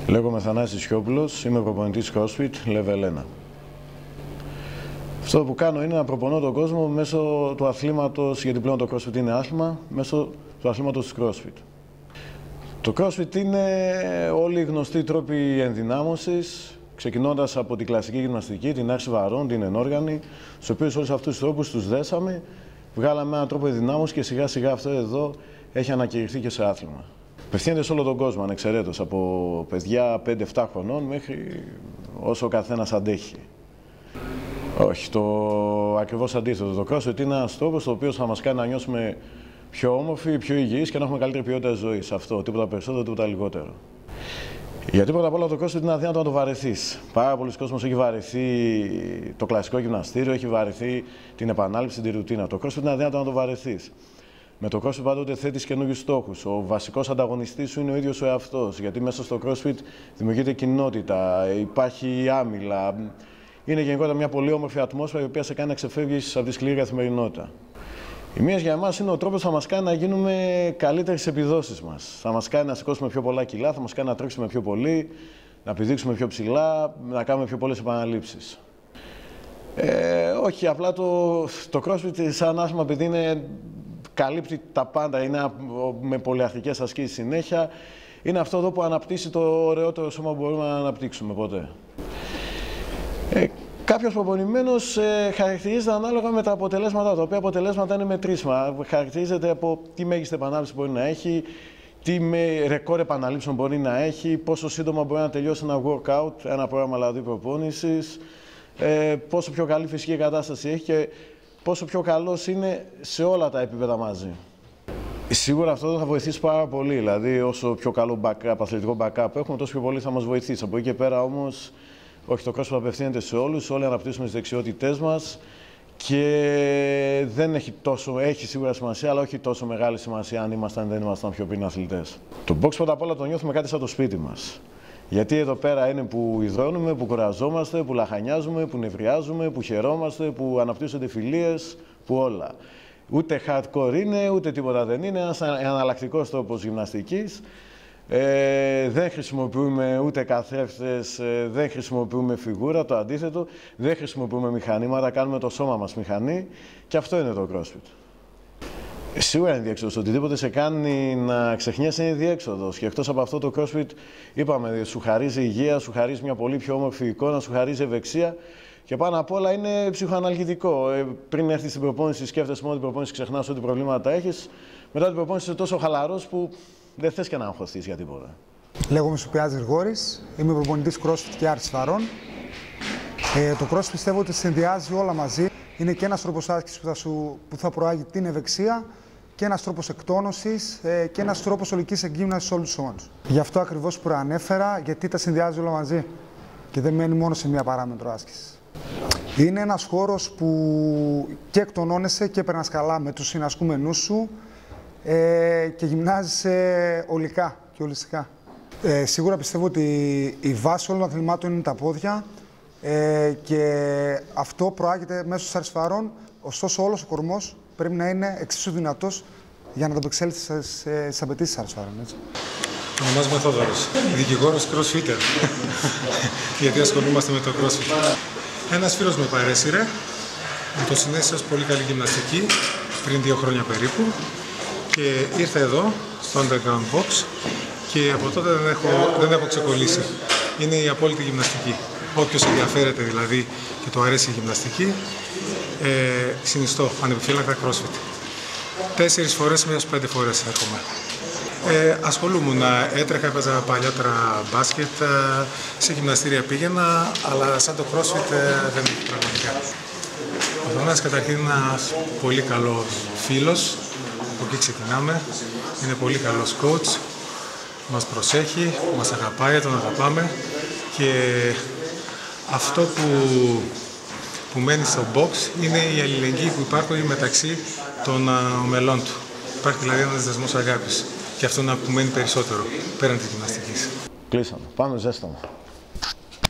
Λέγομαι Θανάσης Σιόπουλος, είμαι προπονητής CrossFit Level 1. Αυτό που κάνω είναι να προπονώ τον κόσμο μέσω του αθλήματος, γιατί πλέον το CrossFit είναι άθλημα, μέσω του αθλήματος του CrossFit. Το CrossFit είναι όλοι οι γνωστοί τρόποι ενδυνάμωσης, ξεκινώντας από την κλασική γυμναστική, την άρση βαρών, την ενόργανη, στους οποίους όλους αυτούς τους τρόπους τους δέσαμε, βγάλαμε έναν τρόπο ενδυνάμωσης και σιγά σιγά αυτό εδώ έχει ανακηρυχθεί και σε άθλημα. Απευθύνεται σε όλο τον κόσμο, ανεξαιρέτως, από παιδιά 5-7 χρονών μέχρι όσο ο καθένας αντέχει. Όχι, το ακριβώς αντίθετο. Το CrossFit είναι ένας τρόπος ο οποίος θα μας κάνει να νιώσουμε πιο όμορφοι, πιο υγιείς και να έχουμε καλύτερη ποιότητα ζωής. Αυτό, τίποτα περισσότερο, τίποτα λιγότερο. Γιατί πρώτα απ' όλα το CrossFit είναι αδύνατο να το βαρεθείς. Πάρα πολλοί κόσμος έχει βαρεθεί το κλασικό γυμναστήριο, έχει βαρεθεί την επανάληψη, την ρουτίνα. Το CrossFit είναι αδύνατο να το βαρεθείς. Με το CrossFit πάντοτε θέτεις καινούριους στόχους. Ο βασικός ανταγωνιστής σου είναι ο ίδιος ο εαυτός. Γιατί μέσα στο CrossFit δημιουργείται κοινότητα, υπάρχει άμυλα. Είναι γενικότερα μια πολύ όμορφη ατμόσφαιρα η οποία σε κάνει να ξεφεύγεις από τη σκληρή καθημερινότητα. Η μίας για εμάς είναι ο τρόπος που θα μας κάνει να γίνουμε καλύτεροι στις επιδόσεις μας. Θα μας κάνει να σηκώσουμε πιο πολλά κιλά, θα μας κάνει να τρέξουμε πιο πολύ, να πηδήξουμε πιο ψηλά, να κάνουμε πιο πολλές επαναλήψεις. Όχι, απλά το CrossFit σαν άθλημα, επειδή καλύπτει τα πάντα, είναι με πολυαθλικές ασκήσεις συνέχεια, είναι αυτό εδώ που αναπτύσσει το ωραιότερο σώμα που μπορούμε να αναπτύξουμε ποτέ. Κάποιος προπονημένος χαρακτηρίζεται ανάλογα με τα αποτελέσματα, τα οποία αποτελέσματα είναι μετρήσιμα. Χαρακτηρίζεται από τι μέγιστη επανάληψη μπορεί να έχει, τι ρεκόρ επαναλήψεων μπορεί να έχει, πόσο σύντομα μπορεί να τελειώσει ένα workout, ένα πρόγραμμα δηλαδή προπόνησης, πόσο πιο καλή φυσική κατάσταση έχει και πόσο πιο καλός είναι σε όλα τα επίπεδα μαζί. Σίγουρα αυτό θα βοηθήσει πάρα πολύ, δηλαδή όσο πιο καλό backup, αθλητικό backup έχουμε, τόσο πιο πολύ θα μας βοηθήσει. Από εκεί και πέρα όμως, όχι, το CrossFit απευθύνεται σε όλους, όλοι αναπτύσσουμε τις δεξιότητές μας και δεν έχει σίγουρα σημασία, αλλά όχι τόσο μεγάλη σημασία αν ήμασταν ή δεν ήμασταν πιο πριν αθλητές. Το box πρώτα απ' όλα το νιώθουμε κάτι σαν το σπίτι μας. Γιατί εδώ πέρα είναι που υδρώνουμε, που κουραζόμαστε, που λαχανιάζουμε, που νευριάζουμε, που χαιρόμαστε, που αναπτύσσονται φιλίες, που όλα. Ούτε hardcore είναι, ούτε τίποτα δεν είναι, ένας εναλλακτικός τρόπος γυμναστικής. Δεν χρησιμοποιούμε ούτε καθρέφτες, δεν χρησιμοποιούμε φιγούρα, το αντίθετο. Δεν χρησιμοποιούμε μηχανήματα, κάνουμε το σώμα μας μηχανή και αυτό είναι το CrossFit. Σίγουρα είναι διέξοδος. Οτιδήποτε σε κάνει να ξεχνιέσαι είναι διέξοδος. Και εκτός από αυτό το CrossFit, είπαμε, σου χαρίζει υγεία, σου χαρίζει μια πολύ πιο όμορφη εικόνα, σου χαρίζει ευεξία και πάνω απ' όλα είναι ψυχοαναλγητικό. Πριν έρθεις στην προπόνηση, σκέφτεσαι μόνο την προπόνηση, ξεχνάς ό,τι προβλήματα έχεις. Μετά την προπόνηση είσαι τόσο χαλαρός που δεν θες και να αγχωθείς για τίποτα. Λέγομαι Σουπιάς Γρηγόρης, είμαι προπονητής CrossFit και άρσης βαρών. Το CrossFit πιστεύω ότι συνδυάζει όλα μαζί. Είναι και ένας τρόπος άσκησης που θα προάγει την ευεξία και ένας τρόπος εκτόνωσης και ένας τρόπος ολικής εγκύμνασης σε όλους τους σώματους. Γι' αυτό ακριβώς που προανέφερα, γιατί τα συνδυάζει όλα μαζί και δεν μένει μόνο σε μία παράμετρο άσκησης. Είναι ένας χώρος που και εκτονώνεσαι και περνάς καλά με τους συνασκούμενούς σου και γυμνάζεσαι ολικά και ολιστικά. Σίγουρα πιστεύω ότι η βάση όλων των αθλημάτων είναι τα πόδια και αυτό προάγεται μέσω της άρσης βαρών, ωστόσο όλος ο κορμός πρέπει να είναι εξίσου δυνατός για να ανταπεξέλθει στις απαιτήσεις της άρσης βαρών. Ονομάζομαι Θόδωρος, δικηγόρος CrossFitter, γιατί ασχολούμαστε με το CrossFit. Ένας φίλος με παρέσυρε, μου το συνέστησε ως πολύ καλή γυμναστική πριν 2 χρόνια περίπου και ήρθα εδώ στο Underground Box και από τότε δεν έχω ξεκολλήσει. Είναι η απόλυτη γυμναστική. Όποιος ενδιαφέρεται δηλαδή και το αρέσει η γυμναστική, συνιστώ ανεπιφύλακτα CrossFit. 4 φορές μέσα 5 φορές έρχομαι. Ασχολούμουν, έτρεχα, έπαιζα παλιότερα μπάσκετ, σε γυμναστήρια πήγαινα, αλλά σαν το CrossFit δεν έχει πραγματικά. Ο Θανάσης καταρχήν είναι ένας πολύ καλός φίλος, από εκεί ξεκινάμε. Είναι πολύ καλός coach, μας προσέχει, μας αγαπάει, τον αγαπάμε και αυτό που μένει στο box είναι η αλληλεγγύη που υπάρχει μεταξύ των μελών του. Υπάρχει δηλαδή ένας δεσμός αγάπης και αυτό είναι που μένει περισσότερο πέραν της γυμναστικής. Κλείσαμε. Πάμε ζέσταμα.